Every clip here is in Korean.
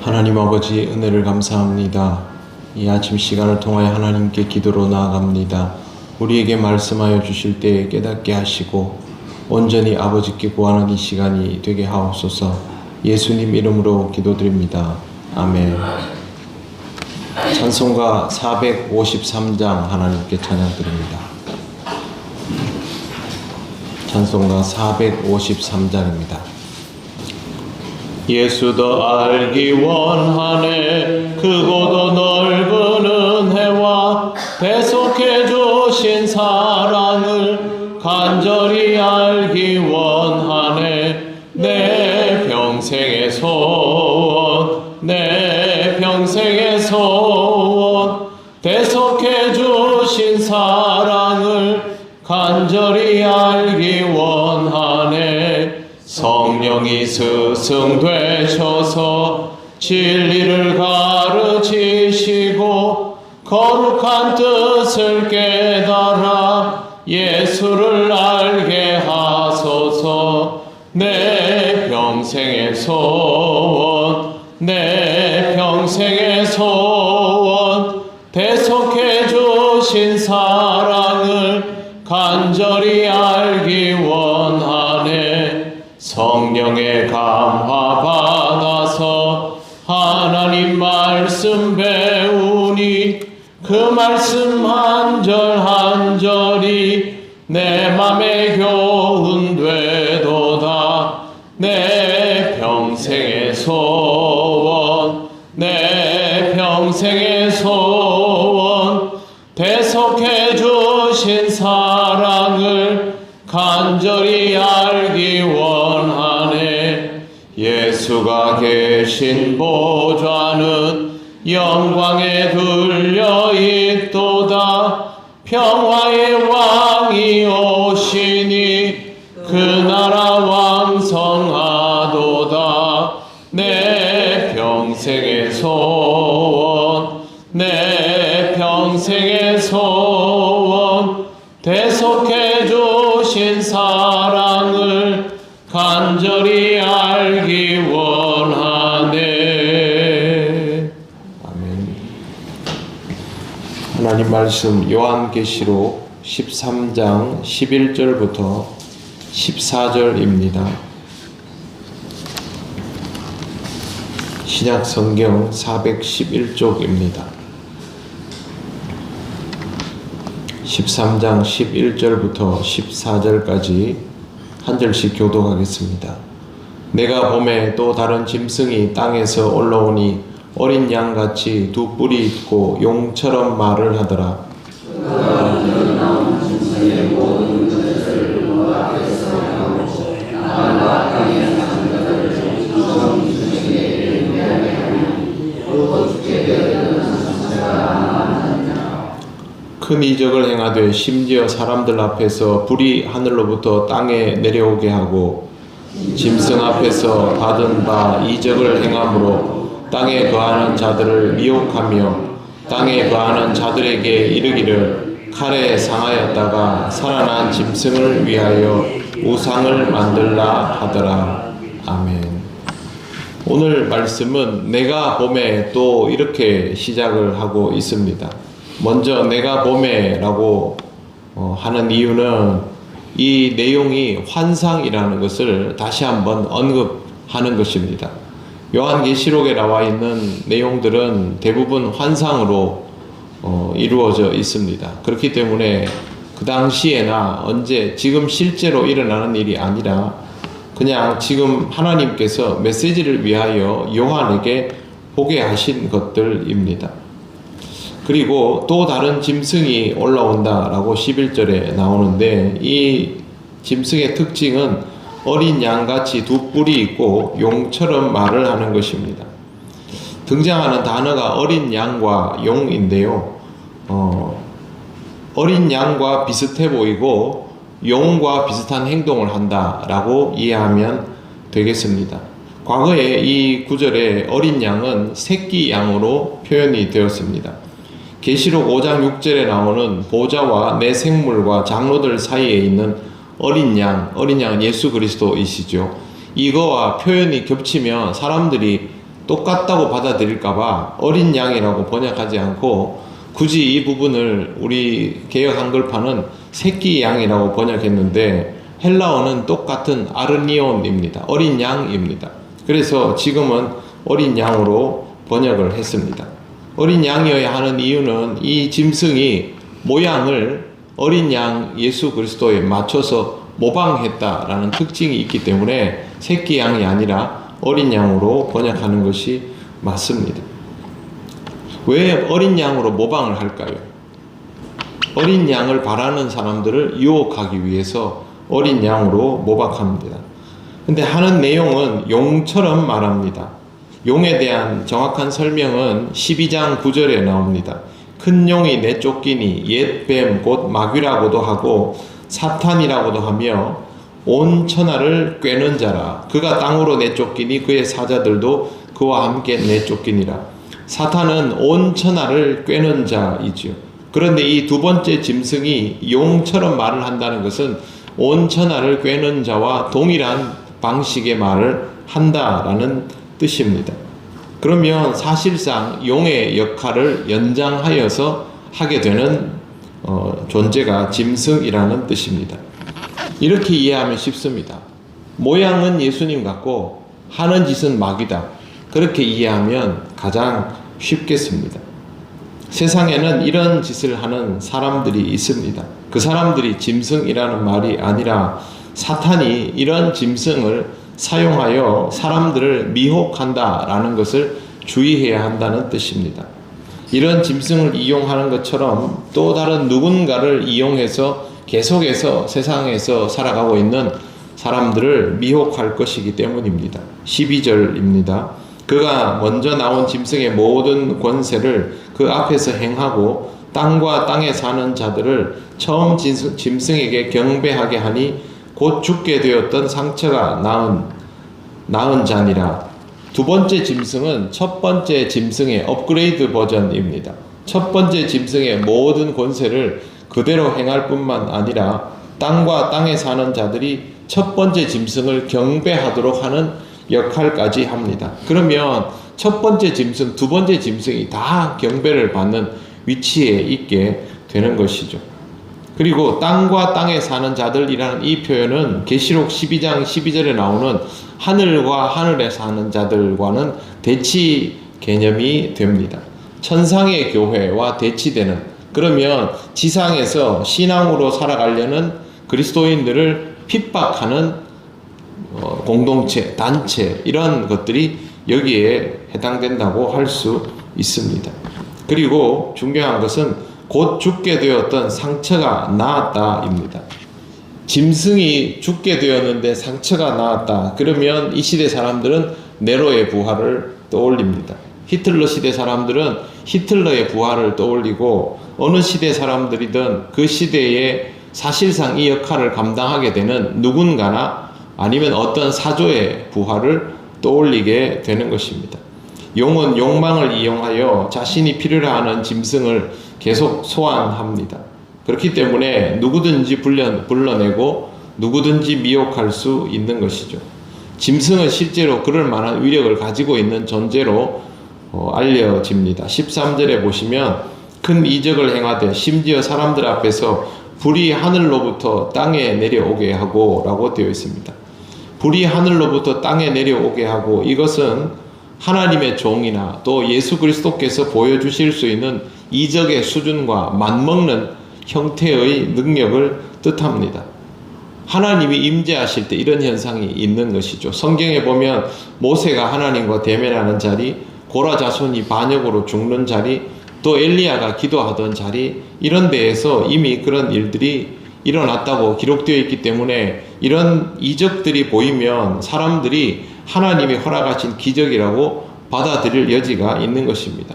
하나님 아버지, 은혜를 감사합니다. 이 아침 시간을 통하여 하나님께 기도로 나아갑니다. 우리에게 말씀하여 주실 때 깨닫게 하시고 온전히 아버지께 구하는 이 시간이 되게 하옵소서. 예수님 이름으로 기도드립니다. 아멘. 찬송가 453장 하나님께 찬양드립니다. 찬송가 453장입니다. 예수 더 알기 원하네. 크고도 넓은 은혜와 배속해 주신 사랑을 간절히 알기 원하네. 내 평생의 소원, 내 평생의 소원, 배속해 주신 사랑을 간절히 알기 원하네. 성령이 스승 되셔서 진리를 가르치시고 거룩한 뜻을 깨달아 예수를 알게 하소서. 내 평생의 소원, 내 평생의 소원, 대속해 주신 사랑을 간절히 알기 원하네. 성령의 감화 받아서 하나님 말씀 배우니 그 말씀 한 절 한 절이 내 맘에 교훈 되도다. 내 평생의 소원, 내 평생의 소원, 대속해 주신 사랑을 간절히 알기 원하네. 예수가 계신 보좌는 영광에 둘려 있도다. 평화의 왕이 오시니 그 나라 왕성하도다. 내 평생의 소원, 내 평생의 소원, 대속해 주신 사랑을 간절히 알기 원하네. 아멘. 하나님 말씀 요한계시록 13장 11절부터 14절입니다. 신약성경 411쪽입니다. 13장 11절부터 14절까지 한 절씩 교독하겠습니다. 내가 봄에 또 다른 짐승이 땅에서 올라오니 어린 양같이 두 뿔이 있고 용처럼 말을 하더라. 큰 이적을 행하되 심지어 사람들 앞에서 불이 하늘로부터 땅에 내려오게 하고 짐승 앞에서 받은 바 이적을 행함으로 땅에 거하는 자들을 미혹하며 땅에 거하는 자들에게 이르기를 칼에 상하였다가 살아난 짐승을 위하여 우상을 만들라 하더라. 아멘. 오늘 말씀은 내가 봄에 또 이렇게 시작을 하고 있습니다. 먼저 내가 봄에 라고 하는 이유는 이 내용이 환상이라는 것을 다시 한번 언급하는 것입니다. 요한계시록에 나와 있는 내용들은 대부분 환상으로 이루어져 있습니다. 그렇기 때문에 그 당시에나 언제 지금 실제로 일어나는 일이 아니라 그냥 지금 하나님께서 메시지를 위하여 요한에게 보게 하신 것들입니다. 그리고 또 다른 짐승이 올라온다라고 11절에 나오는데 이 짐승의 특징은 어린 양같이 두 뿔이 있고 용처럼 말을 하는 것입니다. 등장하는 단어가 어린 양과 용인데요. 어린 양과 비슷해 보이고 용과 비슷한 행동을 한다라고 이해하면 되겠습니다. 과거에 이 구절에 어린 양은 새끼 양으로 표현이 되었습니다. 계시록 5장 6절에 나오는 보좌와 내 생물과 장로들 사이에 있는 어린 양은 예수 그리스도이시죠. 이거와 표현이 겹치면 사람들이 똑같다고 받아들일까봐 어린 양이라고 번역하지 않고 굳이 이 부분을 우리 개역 한글판은 새끼 양이라고 번역했는데 헬라어는 똑같은 아르니온입니다. 어린 양입니다. 그래서 지금은 어린 양으로 번역을 했습니다. 어린 양이어야 하는 이유는 이 짐승이 모양을 어린 양 예수 그리스도에 맞춰서 모방했다라는 특징이 있기 때문에 새끼 양이 아니라 어린 양으로 번역하는 것이 맞습니다. 왜 어린 양으로 모방을 할까요? 어린 양을 바라는 사람들을 유혹하기 위해서 어린 양으로 모방합니다. 근데 하는 내용은 용처럼 말합니다. 용에 대한 정확한 설명은 12장 9절에 나옵니다. 큰 용이 내쫓기니 옛 뱀 곧 마귀라고도 하고 사탄이라고도 하며 온 천하를 꿰는 자라. 그가 땅으로 내쫓기니 그의 사자들도 그와 함께 내쫓기니라. 사탄은 온 천하를 꿰는 자이지요. 그런데 이 두 번째 짐승이 용처럼 말을 한다는 것은 온 천하를 꿰는 자와 동일한 방식의 말을 한다라는 뜻입니다. 그러면 사실상 용의 역할을 연장하여서 하게 되는 존재가 짐승이라는 뜻입니다. 이렇게 이해하면 쉽습니다. 모양은 예수님 같고 하는 짓은 마귀다. 그렇게 이해하면 가장 쉽겠습니다. 세상에는 이런 짓을 하는 사람들이 있습니다. 그 사람들이 짐승이라는 말이 아니라 사탄이 이런 짐승을 사용하여 사람들을 미혹한다라는 것을 주의해야 한다는 뜻입니다. 이런 짐승을 이용하는 것처럼 또 다른 누군가를 이용해서 계속해서 세상에서 살아가고 있는 사람들을 미혹할 것이기 때문입니다. 12절입니다. 그가 먼저 나온 짐승의 모든 권세를 그 앞에서 행하고 땅과 땅에 사는 자들을 처음 짐승에게 경배하게 하니 곧 죽게 되었던 상처가 나은 자니라. 두 번째 짐승은 첫 번째 짐승의 업그레이드 버전입니다. 첫 번째 짐승의 모든 권세를 그대로 행할 뿐만 아니라 땅과 땅에 사는 자들이 첫 번째 짐승을 경배하도록 하는 역할까지 합니다. 그러면 첫 번째 짐승, 두 번째 짐승이 다 경배를 받는 위치에 있게 되는 것이죠. 그리고 땅과 땅에 사는 자들이라는 이 표현은 계시록 12장 12절에 나오는 하늘과 하늘에 사는 자들과는 대치 개념이 됩니다. 천상의 교회와 대치되는, 그러면 지상에서 신앙으로 살아가려는 그리스도인들을 핍박하는 공동체, 단체, 이런 것들이 여기에 해당된다고 할 수 있습니다. 그리고 중요한 것은 곧 죽게 되었던 상처가 나았다입니다. 짐승이 죽게 되었는데 상처가 나았다. 그러면 이 시대 사람들은 네로의 부활을 떠올립니다. 히틀러 시대 사람들은 히틀러의 부활을 떠올리고, 어느 시대 사람들이든 그 시대에 사실상 이 역할을 감당하게 되는 누군가나 아니면 어떤 사조의 부활을 떠올리게 되는 것입니다. 용은 욕망을 이용하여 자신이 필요로 하는 짐승을 계속 소환합니다. 그렇기 때문에 누구든지 불러내고 누구든지 미혹할 수 있는 것이죠. 짐승은 실제로 그럴 만한 위력을 가지고 있는 존재로 알려집니다. 13절에 보시면 큰 이적을 행하되 심지어 사람들 앞에서 불이 하늘로부터 땅에 내려오게 하고 라고 되어 있습니다. 불이 하늘로부터 땅에 내려오게 하고, 이것은 하나님의 종이나 또 예수 그리스도께서 보여주실 수 있는 이적의 수준과 맞먹는 형태의 능력을 뜻합니다. 하나님이 임재하실 때 이런 현상이 있는 것이죠. 성경에 보면 모세가 하나님과 대면하는 자리, 고라 자손이 반역으로 죽는 자리, 또 엘리야가 기도하던 자리, 이런 데에서 이미 그런 일들이 일어났다고 기록되어 있기 때문에 이런 이적들이 보이면 사람들이 하나님이 허락하신 기적이라고 받아들일 여지가 있는 것입니다.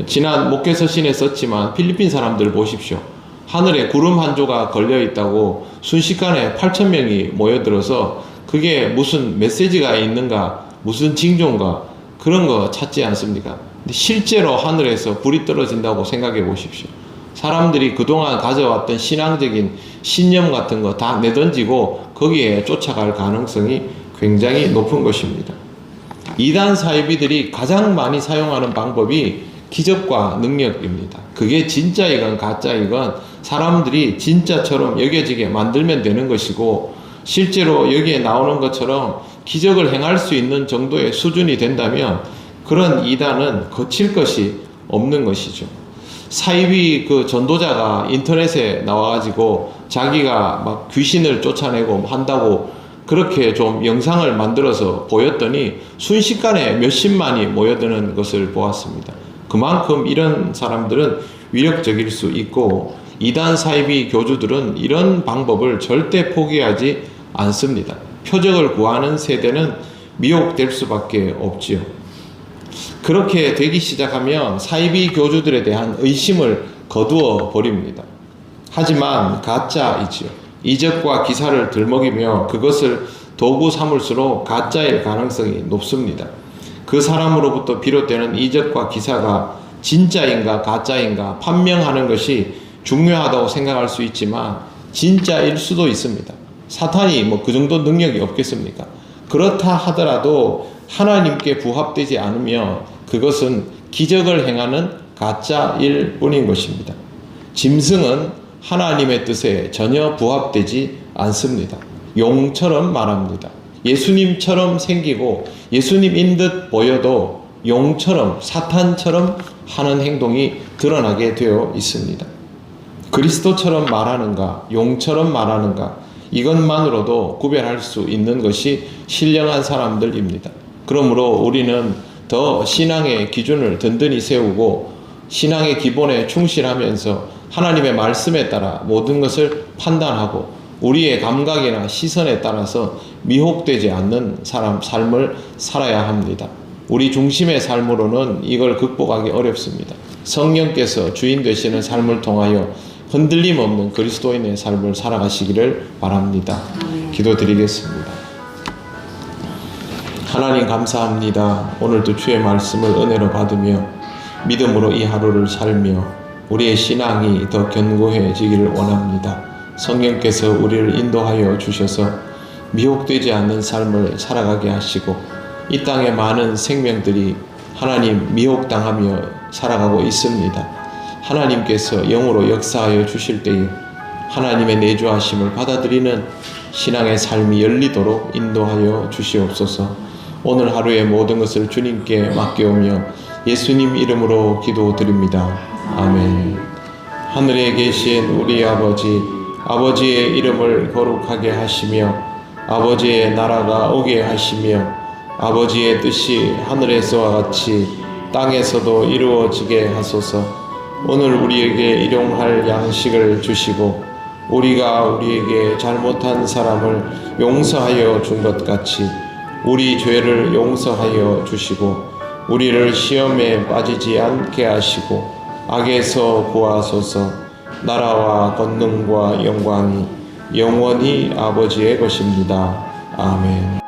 지난 목회서신에 썼지만 필리핀 사람들 보십시오. 하늘에 구름 한 조각 걸려 있다고 순식간에 8,000명이 모여들어서 그게 무슨 메시지가 있는가, 무슨 징조인가, 그런 거 찾지 않습니까? 근데 실제로 하늘에서 불이 떨어진다고 생각해 보십시오. 사람들이 그동안 가져왔던 신앙적인 신념 같은 거 다 내던지고 거기에 쫓아갈 가능성이 굉장히 높은 것입니다. 이단 사이비들이 가장 많이 사용하는 방법이 기적과 능력입니다. 그게 진짜이건 가짜이건 사람들이 진짜처럼 여겨지게 만들면 되는 것이고, 실제로 여기에 나오는 것처럼 기적을 행할 수 있는 정도의 수준이 된다면 그런 이단은 거칠 것이 없는 것이죠. 사이비 그 전도자가 인터넷에 나와가지고 자기가 막 귀신을 쫓아내고 한다고 그렇게 좀 영상을 만들어서 보였더니 순식간에 몇십만이 모여드는 것을 보았습니다. 그만큼 이런 사람들은 위력적일 수 있고, 이단 사이비 교주들은 이런 방법을 절대 포기하지 않습니다. 표적을 구하는 세대는 미혹될 수밖에 없지요. 그렇게 되기 시작하면 사이비 교주들에 대한 의심을 거두어 버립니다. 하지만 가짜이지요. 이적과 기사를 들먹이며 그것을 도구 삼을수록 가짜일 가능성이 높습니다. 그 사람으로부터 비롯되는 이적과 기사가 진짜인가 가짜인가 판명하는 것이 중요하다고 생각할 수 있지만 진짜일 수도 있습니다. 사탄이 뭐 그 정도 능력이 없겠습니까? 그렇다 하더라도 하나님께 부합되지 않으며 그것은 기적을 행하는 가짜일 뿐인 것입니다. 짐승은 하나님의 뜻에 전혀 부합되지 않습니다. 용처럼 말합니다. 예수님처럼 생기고 예수님인 듯 보여도 용처럼 사탄처럼 하는 행동이 드러나게 되어 있습니다. 그리스도처럼 말하는가, 용처럼 말하는가, 이것만으로도 구별할 수 있는 것이 신령한 사람들입니다. 그러므로 우리는 더 신앙의 기준을 든든히 세우고 신앙의 기본에 충실하면서 하나님의 말씀에 따라 모든 것을 판단하고 우리의 감각이나 시선에 따라서 미혹되지 않는 삶을 살아야 합니다. 우리 중심의 삶으로는 이걸 극복하기 어렵습니다. 성령께서 주인 되시는 삶을 통하여 흔들림 없는 그리스도인의 삶을 살아가시기를 바랍니다. 기도드리겠습니다. 하나님 감사합니다. 오늘도 주의 말씀을 은혜로 받으며 믿음으로 이 하루를 살며 우리의 신앙이 더 견고해지기를 원합니다. 성령께서 우리를 인도하여 주셔서 미혹되지 않는 삶을 살아가게 하시고 이 땅에 많은 생명들이 하나님 미혹당하며 살아가고 있습니다. 하나님께서 영으로 역사하여 주실 때에 하나님의 내주하심을 받아들이는 신앙의 삶이 열리도록 인도하여 주시옵소서. 오늘 하루의 모든 것을 주님께 맡겨오며 예수님 이름으로 기도드립니다. 아멘. 하늘에 계신 우리 아버지, 아버지의 이름을 거룩하게 하시며 아버지의 나라가 오게 하시며 아버지의 뜻이 하늘에서와 같이 땅에서도 이루어지게 하소서. 오늘 우리에게 일용할 양식을 주시고 우리가 우리에게 잘못한 사람을 용서하여 준 것 같이 우리 죄를 용서하여 주시고 우리를 시험에 빠지지 않게 하시고 악에서 구하소서. 나라와 권능과 영광이 영원히 아버지의 것입니다. 아멘.